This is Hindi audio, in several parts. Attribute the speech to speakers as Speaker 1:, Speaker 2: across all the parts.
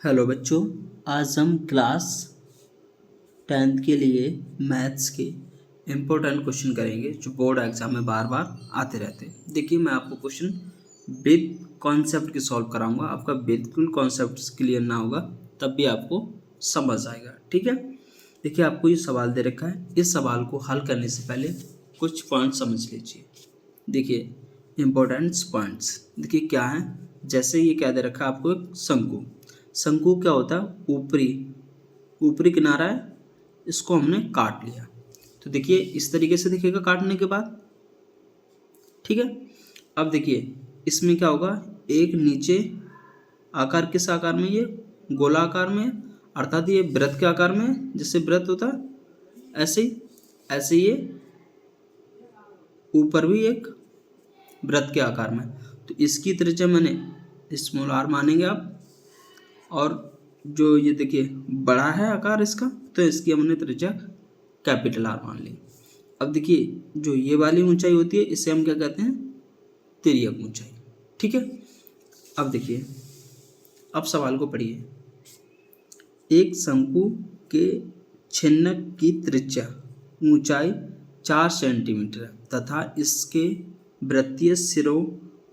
Speaker 1: हेलो बच्चों, आज हम क्लास 10th के लिए मैथ्स के इम्पोर्टेंट क्वेश्चन करेंगे जो बोर्ड एग्जाम में बार बार आते रहते हैं। देखिए, मैं आपको क्वेश्चन विद कॉन्सेप्ट की सॉल्व कराऊंगा। आपका बिल्कुल कॉन्सेप्ट क्लियर ना होगा तब भी आपको समझ आएगा, ठीक है। देखिए, आपको ये सवाल दे रखा है। इस सवाल को हल करने से पहले कुछ पॉइंट समझ लीजिए। देखिए, इम्पोर्टेंट्स पॉइंट्स देखिए क्या है। जैसे ये क्या दे रखा है आपको, एक शंकु। शंकु क्या होता है? ऊपरी ऊपरी किनारा है, इसको हमने काट लिया। तो देखिए इस तरीके से दिखेगा काटने के बाद, ठीक है। अब देखिए इसमें क्या होगा, एक नीचे आकार किस आकार में, ये गोलाकार में, अर्थात ये वृत्त के आकार में, जैसे वृत्त होता है ऐसे ये ऊपर भी एक वृत्त के आकार में। तो इसकी त्रिज्या मैंने स्मॉल आर मानेंगे आप। और जो ये देखिए बड़ा है आकार इसका, तो इसकी हमने त्रिज्या कैपिटल आर मान ली। अब देखिए जो ये वाली ऊंचाई होती है इसे हम क्या कहते हैं? तिर्यक ऊंचाई, ठीक है। अब देखिए, अब सवाल को पढ़िए। एक शंकु के छिन्नक की त्रिज्या ऊंचाई 4 सेंटीमीटर तथा इसके वृत्तीय सिरों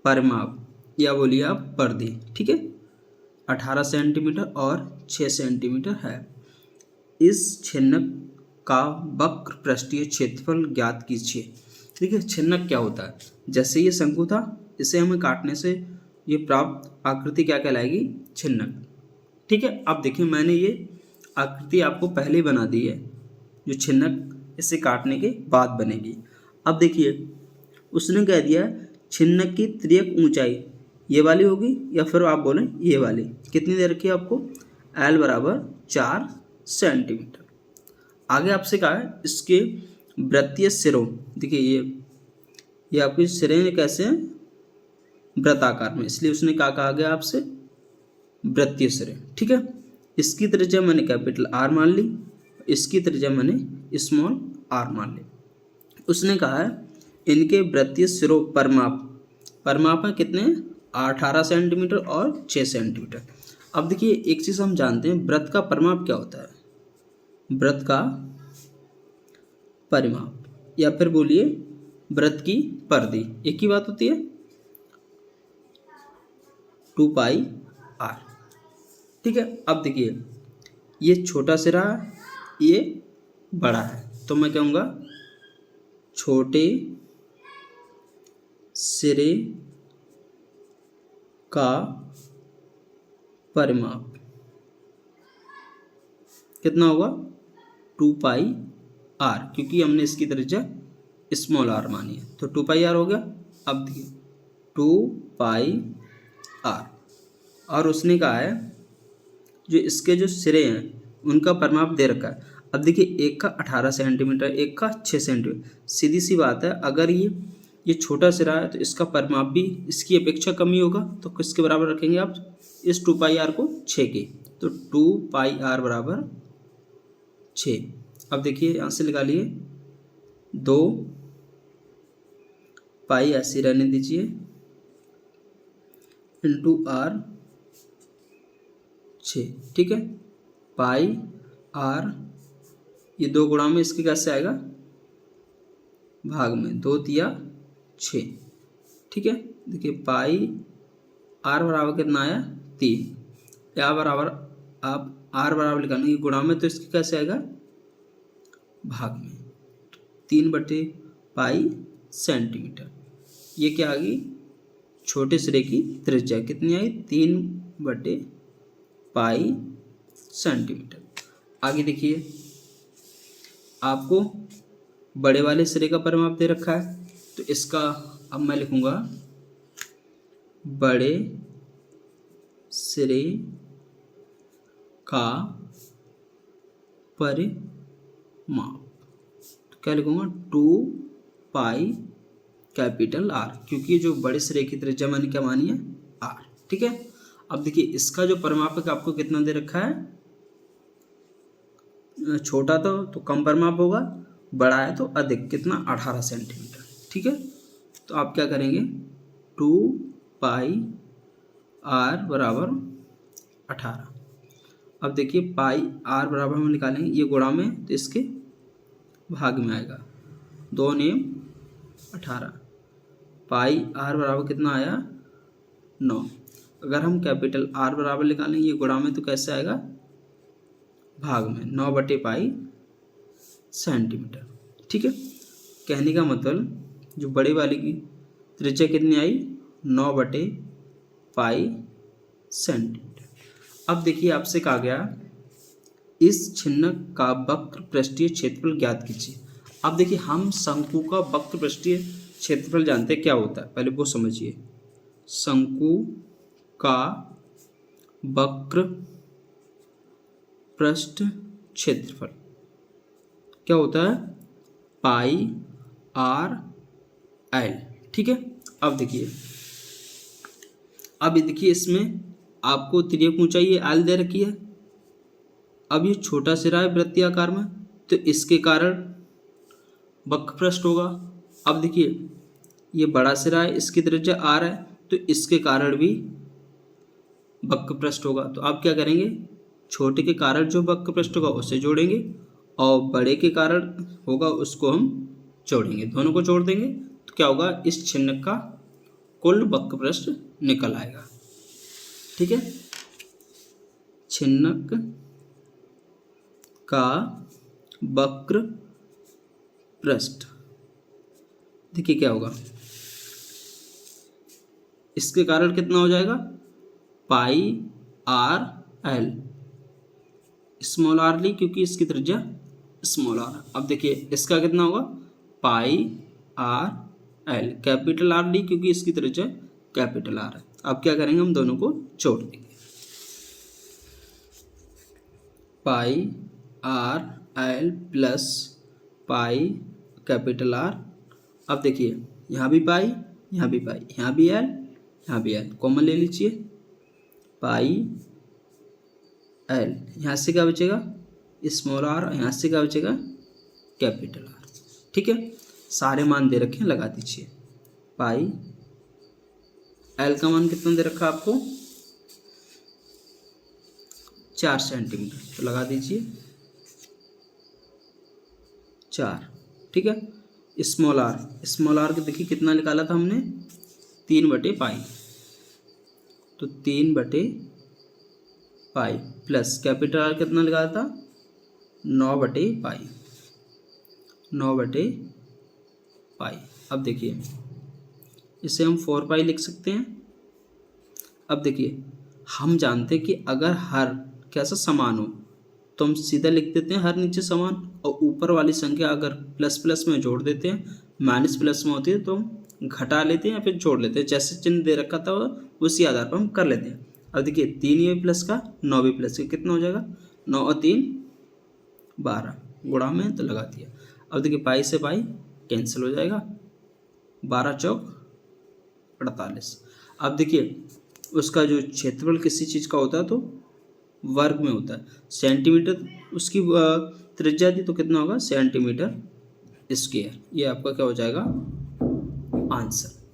Speaker 1: परिमाप या बोलिए आप परिधि, ठीक है, 18 सेंटीमीटर और 6 सेंटीमीटर है। इस छिन्नक का वक्र पृष्ठीय क्षेत्रफल ज्ञात कीजिए। देखिए छिन्नक क्या होता है? जैसे ये शंकु था, इसे हमें काटने से ये प्राप्त आकृति क्या कहलाएगी? छिन्नक, ठीक है। अब देखिए मैंने ये आकृति आपको पहले ही बना दी है, जो छिन्नक इसे काटने के बाद बनेगी। अब देखिए उसने कह दिया छिन्नक की तिर्यक ऊंचाई ये वाली होगी, या फिर आप बोलें ये वाली। कितनी दे रखी है आपको? L बराबर 4 सेंटीमीटर। आगे आपसे कहा है इसके वृत्तीय सिरों। देखिए ये आपके सिरे कैसे हैं? वृत्ताकार में, इसलिए उसने क्या कहा गया आपसे? वृत्तीय सिरे, ठीक है। इसकी त्रिज्या मैंने कैपिटल आर मान ली, इसकी त्रिज्या मैंने स्मॉल आर मान ली। उसने कहा है इनके वृत्तीय सिरों परिमाप है कितने? 18 सेंटीमीटर और 6 सेंटीमीटर। अब देखिए एक चीज़ हम जानते हैं, वृत्त का परिमाप क्या होता है? वृत्त का परिमाप या फिर बोलिए वृत्त की परिधि एक ही बात होती है, 2 पाई आर, ठीक है। अब देखिए ये छोटा सिरा है, ये बड़ा है, तो मैं कहूँगा छोटे सिरे का परिमाप कितना होगा? 2 पाई आर, क्योंकि हमने इसकी त्रिज्या स्मॉल आर मानी है, तो 2 पाई आर हो गया। अब देखिए 2 पाई आर, और उसने कहा है जो इसके जो सिरे हैं उनका परिमाप दे रखा है। अब देखिए एक का 18 सेंटीमीटर, एक का 6 सेंटीमीटर। सीधी सी बात है, अगर ये छोटा सिरा है तो इसका परिमाप भी इसकी अपेक्षा कम ही होगा, तो किसके बराबर रखेंगे आप इस 2 पाई आर को? 6 के। तो 2 पाई आर बराबर 6। अब देखिए यहाँ से निकालिए, 2 पाई ऐसे रहने दीजिए इंटू आर 6, ठीक है। पाई आर, ये 2 गुणा में इसके कैसे आएगा? भाग में, 2 तिया 6, ठीक है। देखिए पाई आर बराबर कितना आया? 3। या बराबर आप आर बराबर लिखाना, ये गुणा में, तो इसके कैसे आएगा? भाग में, 3/पाई सेंटीमीटर। ये क्या आ गई? छोटे सिरे की त्रिज्या कितनी आई? 3/पाई सेंटीमीटर। आगे देखिए आपको बड़े वाले सिरे का परिमाप दे रखा है, तो इसका अब मैं लिखूंगा बड़े सिरे का परिमाप, तो क्या लिखूंगा? 2 पाई कैपिटल आर, क्योंकि जो बड़े सिरे की त्रिज्या मैंने क्या मानी है? आर, ठीक है। अब देखिए इसका जो परिमाप है आपको कितना दे रखा है? छोटा तो कम परिमाप होगा, बड़ा है तो अधिक, कितना? 18 सेंटीमीटर, ठीक है। तो आप क्या करेंगे? 2 पाई आर बराबर 18, अब देखिए पाई आर बराबर हम निकालेंगे, ये गुणा में तो इसके भाग में आएगा, 2 नेम 18, पाई आर बराबर कितना आया 9। अगर हम कैपिटल आर बराबर निकालेंगे ये गुणा में तो कैसे आएगा भाग में, 9/पाई सेंटीमीटर। ठीक है, कहने का मतलब जो बड़े वाले की त्रिज्या कितनी आई 9/पाई सेंटीमीटर। अब देखिए आपसे कहा गया इस छिन्नक का वक्र पृष्ठीय क्षेत्रफल ज्ञात कीजिए। अब देखिए हम शंकु का वक्र पृष्ठीय क्षेत्रफल जानते हैं क्या होता है, पहले वो समझिए। शंकु का वक्र पृष्ठ क्षेत्रफल क्या होता है पाई आर एल। ठीक है, अब देखिए इसमें आपको तिर्यक ऊंचाई एल दे रखी है। अब ये छोटा सिरा है वृत्तीय आकार में तो इसके कारण वक्र पृष्ठ होगा। अब देखिए ये बड़ा सिरा है, इसकी त्रिज्या आर है तो इसके कारण भी वक्र पृष्ठ होगा। तो आप क्या करेंगे, छोटे के कारण जो वक्र पृष्ठ होगा उसे जोड़ेंगे और बड़े के कारण होगा उसको हम जोड़ेंगे, दोनों को जोड़ देंगे तो क्या होगा इस छिन्नक का कुल वक्र पृष्ठ निकल आएगा। ठीक है, छिन्नक का वक्र पृष्ठ देखिए क्या होगा, इसके कारण कितना हो जाएगा पाई आर एल, स्मॉल आर ली क्योंकि इसकी त्रिज्या स्मॉल आर। अब देखिए इसका कितना होगा पाई आर एल, कैपिटल आर ली क्योंकि इसकी त्रिज्या कैपिटल आर है। अब क्या करेंगे हम दोनों को जोड़ देंगे, pi R L plus pi capital R. अब देखिए यहाँ भी पाई, यहाँ भी पाई, यहाँ भी एल, यहाँ भी एल, कॉमन ले लीजिए पाई एल, यहाँ से क्या बचेगा स्मॉल आर, यहाँ से क्या बचेगा कैपिटल आर। ठीक है, सारे मान दे रखे हैं लगा दीजिए। पाई एल का मान कितना दे रखा आपको 4 सेंटीमीटर, तो लगा दीजिए 4। ठीक है, स्मॉल आर के देखिए कितना निकाला था हमने 3/पाई, तो 3/पाई प्लस कैपिटल आर कितना निकाला था 9/पाई, 9/पाई। अब देखिए इसे हम 4 पाई लिख सकते हैं। अब देखिए हम जानते हैं कि अगर हर कैसा समान हो तो हम सीधा लिख देते हैं हर नीचे समान, और ऊपर वाली संख्या अगर प्लस प्लस में जोड़ देते हैं, माइनस प्लस में होती है तो हम घटा लेते हैं या फिर जोड़ लेते हैं, जैसे चिन्ह दे रखा था उसी आधार पर हम कर लेते हैं। अब देखिए 3 प्लस का 9 प्लस का कितना हो जाएगा 9 और 3 12, गुणा में तो लगा दिया। अब देखिए पाई से पाई कैंसिल हो जाएगा, 12 चौक 48। अब देखिए उसका जो क्षेत्रफल किसी चीज़ का होता है तो वर्ग में होता है, सेंटीमीटर उसकी त्रिज्या थी तो कितना होगा सेंटीमीटर स्क्वायर। ये आपका क्या हो जाएगा आंसर।